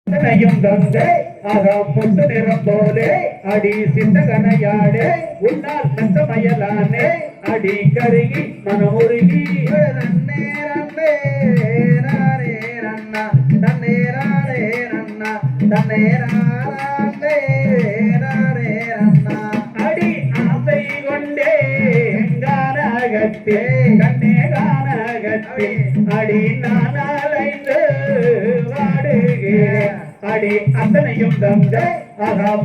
தந்தை பொட்டு நிறம் போலே அடி சிந்தகனையாடே உன்னால் கந்த மயலானே அடி கருகி மனமுருகி நன்னே நன்னே நானே நன்னா தன்னே நானே நன்னா தன்னே நானே நானே நன்னா அடி ஆசை கொண்டே கானகத்தே கண்ணே கானகத்தே அடி நானாலைந்து வாடுகிறேன் அடி அத்தனையும் தந்தை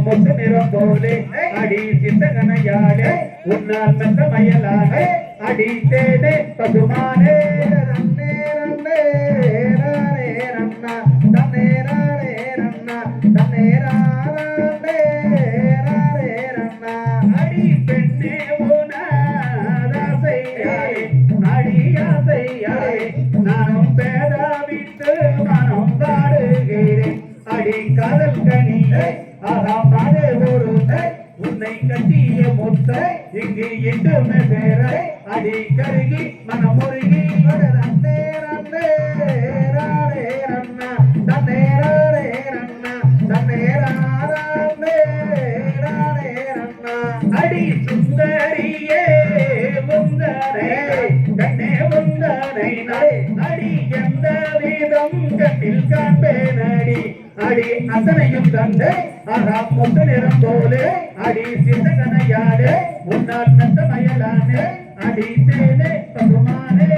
பொட்டு நிறம் போலே அடி சிந்தகனையாடே உன்னால் மெத்த மயலானே அடி தேனே பசுமானே நன்னே நன்னே நானே நன்னா தன்னே நானே நன்னா தன்னே நானே நானே நன்னா அடி பெண்ணே உனாசையாய் அடி ஆசையாய் நானும் பேதாவித்து மனம் பாடுகிறேன் அடி காதல் கனியை பாதே ஒரு உன்னை கட்டிய முத்தை இங்கு எட்டுமே பேர அடி கருகி மனமுருகி நன்னே நன்னே நானே நன்னா தன்னே நானே நன்னா தன்னே நானே நானே நன்னா அடி சுந்தரியே முந்தரே கண்ணே முந்தரை அடி எந்த விதம் கண்ணில் காண்பேன் அடி அத்தனையும் தந்தை பொட்டு நிறம் போலே அடி சிந்தகனையாடே உன்னால் மெத்த மயலானே அடி தேனே பகுமானே